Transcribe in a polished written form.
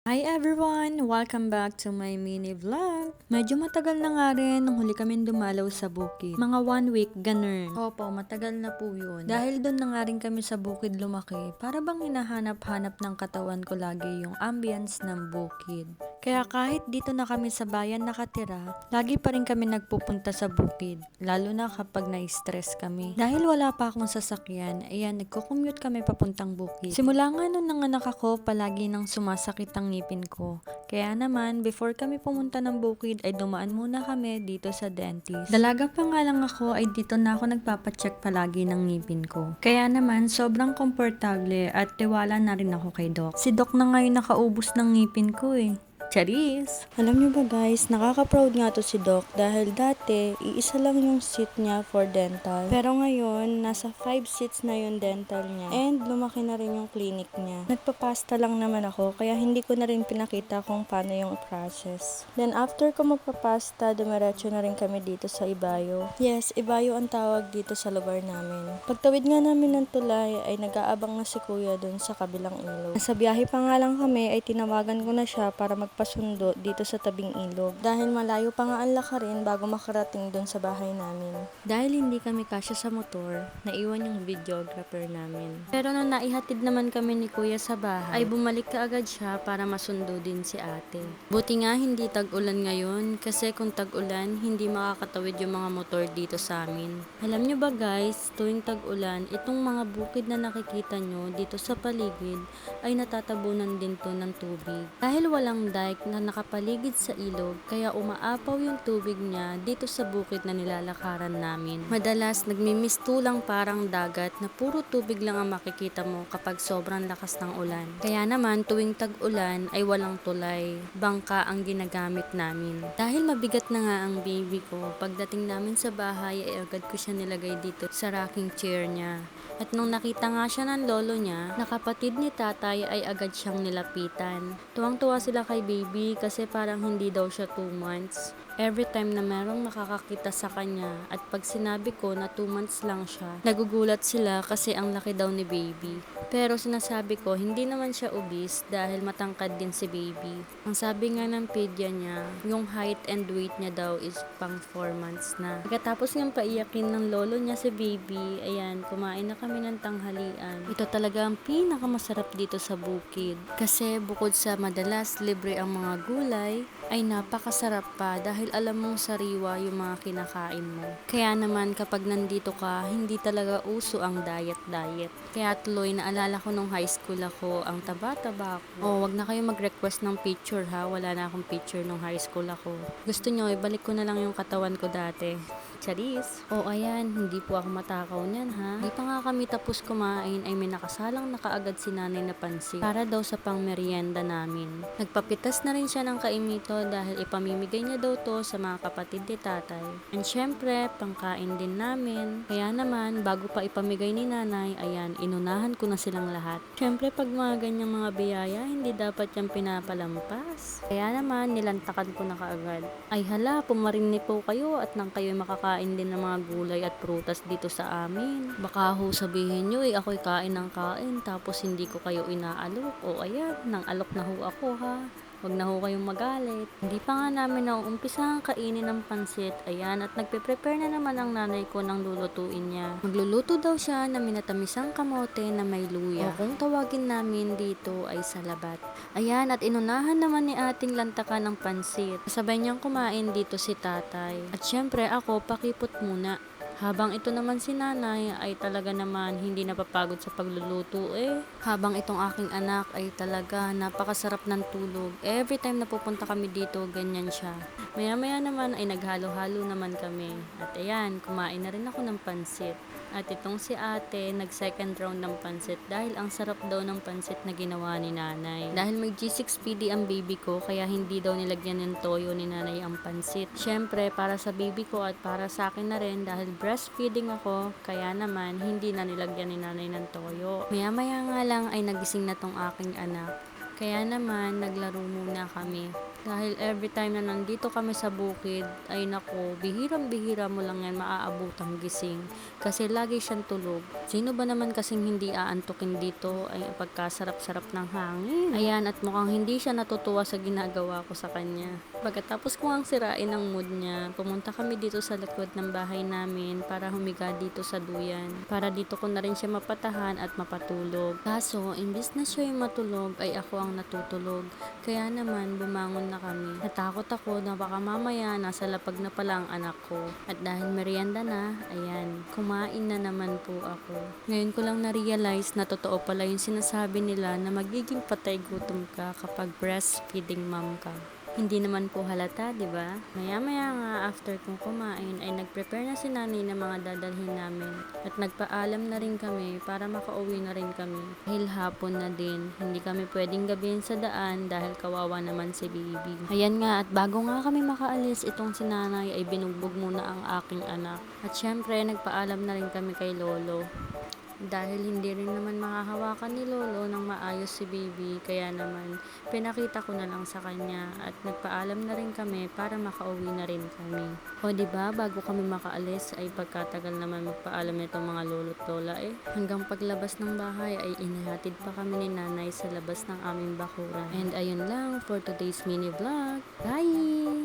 Hi everyone! Welcome back to my mini vlog. Medyo matagal na nga rin nung huli kami dumalaw sa bukid. Mga 1 week, ganun. Opo, matagal na po yun. Dahil doon na nga rin kami sa bukid lumaki, para bang hinahanap-hanap ng katawan ko lagi yung ambience ng bukid. Kaya kahit dito na kami sa bayan nakatira, lagi pa rin kami nagpupunta sa bukid. Lalo na kapag na-stress kami. Dahil wala pa akong sasakyan, ayan, nagko-commute kami papuntang bukid. Simula nga nung nanganak ako, palagi nang sumasakit ang ngipin ko. Kaya naman, before kami pumunta ng bukid ay dumaan muna kami dito sa dentist. Dalaga pa nga lang ako ay dito na ako nagpapacheck palagi ng ngipin ko. Kaya naman, sobrang komportable at tiwala na rin ako kay Doc. Si Doc na ngayon nakaubos ng ngipin ko eh. Charis! Alam nyo ba guys, nakaka-proud nga to si Doc dahil dati, iisa lang yung seat niya for dental. Pero ngayon, nasa 5 seats na yung dental niya. And lumaki na rin yung clinic niya. Nagpapasta lang naman ako, kaya hindi ko na rin pinakita kung paano yung process. Then after ko magpapasta, dumiretso na rin kami dito sa Ibayo. Yes, Ibayo ang tawag dito sa lugar namin. Pagtawid nga namin ng tulay, ay nag-aabang na si kuya dun sa kabilang ilog. Nasa biyahe pa nga lang kami, ay tinawagan ko na siya para magpasundo dito sa tabing ilog. Dahil malayo pa nga ang lakarin bago makarating dun sa bahay namin. Dahil hindi kami kasya sa motor, naiwan yung videographer namin. Pero nung naihatid naman kami ni kuya sa bahay, ay bumalik ka agad siya para masundo din si ate. Buti nga hindi tag-ulan ngayon, kasi kung tag-ulan, hindi makakatawid yung mga motor dito sa amin. Alam nyo ba guys, tuwing tag-ulan, itong mga bukid na nakikita nyo dito sa paligid, ay natatabunan din to ng tubig. Dahil walang dike na nakapaligid sa ilog, kaya umaapaw yung tubig niya dito sa bukid na nilalakaran namin. Madalas nagmimistulang parang dagat na puro tubig lang ang makikita mo kapag sobrang lakas ng ulan. Kaya naman tuwing tag-ulan ay walang tulay, bangka ang ginagamit namin. Dahil mabigat na nga ang baby ko, pagdating namin sa bahay ay agad ko siya nilagay dito sa rocking chair niya. At nung nakita nga siya ng lolo niya, na kapatid ni tatay ay agad siyang nilapitan. Tuwang-tuwa sila kay baby kasi parang hindi daw siya 2 months. Every time na merong makakakita sa kanya at pag sinabi ko na 2 months lang siya, nagugulat sila kasi ang laki daw ni baby. Pero sinasabi ko hindi naman siya obese dahil matangkad din si baby. Ang sabi nga ng pedya niya, yung height and weight niya daw is pang 4 months na. Pagkatapos ng paiyakin ng lolo niya si baby, ayan, kumain na kami ng tanghalian. Ito talaga ang pinakamasarap dito sa bukid. Kasi bukod sa madalas libre ang mga gulay, ay napakasarap pa dahil alam mong sariwa yung mga kinakain mo. Kaya naman kapag nandito ka, hindi talaga uso ang diet-diet. Kaya tuloy naalala ko nung high school ako, ang taba-taba ako. Oh, wag na kayo mag-request ng picture ha, wala na akong picture nung high school ako. Gusto nyo, ibalik ko na lang yung katawan ko dati. Charis. Oh, ayan, hindi po ako matakaw niyan ha. Di pa nga kami tapos kumain ay may nakasalang na kaagad si nanay na pansit para daw sa pang merienda namin. Nagpapitas na rin siya ng kaimito dahil ipamimigay niya daw to sa mga kapatid ni tatay. And syempre, pangkain din namin. Kaya naman, bago pa ipamigay ni nanay, ayan, inunahan ko na silang lahat. Syempre, pag mga ganyang mga biyaya, hindi dapat yung pinapalampas. Kaya naman, nilantakan ko na kaagad. Ay hala, pumarini po kayo at nang kayo makakain din ng mga gulay at prutas dito sa amin. Baka ho sabihin nyo ako'y kain ng kain tapos hindi ko kayo inaalok. O ayan, nang alok na ho ako ha. Huwag na ho kayong magalit. Hindi pa nga namin nauumpisang kainin ng pansit. Ayan, at nagpe-prepare na naman ang nanay ko ng lulutuin niya. Magluluto daw siya na minatamisang kamote na may luya. O kung tawagin namin dito ay salabat. Ayan, at inunahan naman ni ating lantakan ng pansit. Sabay niyang kumain dito si tatay. At syempre ako, pakipot muna. Habang ito naman si nanay ay talaga naman hindi napapagod sa pagluluto Habang itong aking anak ay talaga napakasarap ng tulog. Every time na pupunta kami dito, ganyan siya. Maya-maya naman ay naghalo-halo naman kami. At ayan, kumain na rin ako ng pansit. At itong si ate, nag-second round ng pansit dahil ang sarap daw ng pansit na ginawa ni nanay. Dahil may G6PD ang baby ko, kaya hindi daw nilagyan ng toyo ni nanay ang pansit. Syempre, para sa baby ko at para sa akin na rin dahil breastfeeding ako, kaya naman hindi na nilagyan ni nanay ng toyo. Maya-maya nga lang ay nagising na tong aking anak. Kaya naman, naglaro muna kami. Dahil every time na nandito kami sa bukid, ay nako, bihirang-bihira mo lang yan maaabutang gising. Kasi lagi siyang tulog. Sino ba naman kasing hindi aantukin dito ay pagkasarap-sarap ng hangin. Ayan, at mukhang hindi siya natutuwa sa ginagawa ko sa kanya. Pagkatapos ko ang sirain ang mood niya, pumunta kami dito sa likod ng bahay namin para humiga dito sa duyan. Para dito ko na rin siya mapatahan at mapatulog. Kaso, imbis na siya yung matulog, ay ako ang natutulog. Kaya naman, bumangon na kami. Natakot ako na baka mamaya nasa lapag na pala ang anak ko. At dahil merienda na, ayan, kumain na naman po ako. Ngayon ko lang na-realize na totoo pala yung sinasabi nila na magiging patay gutom ka kapag breastfeeding mom ka. Hindi naman po halata, di ba? Maya-maya nga after kong kumain ay nag-prepare na si nanay ng mga dadalhin namin. At nagpaalam na rin kami para makauwi na rin kami. Dahil hapon na din, hindi kami pwedeng gabihin sa daan dahil kawawa naman si baby. Ayan nga, at bago nga kami makaalis, itong si nanay ay binugbog muna ang aking anak. At syempre, nagpaalam na rin kami kay lolo. Dahil hindi rin naman makahawakan ni lolo ng maayos si baby, kaya naman pinakita ko na lang sa kanya at nagpaalam na rin kami para makauwi na rin kami. O diba, bago kami makaalis ay pagkatagal naman magpaalam nitong mga lolo't lola hanggang paglabas ng bahay ay inihatid pa kami ni nanay sa labas ng aming bakuran. And ayun lang for today's mini vlog. Bye!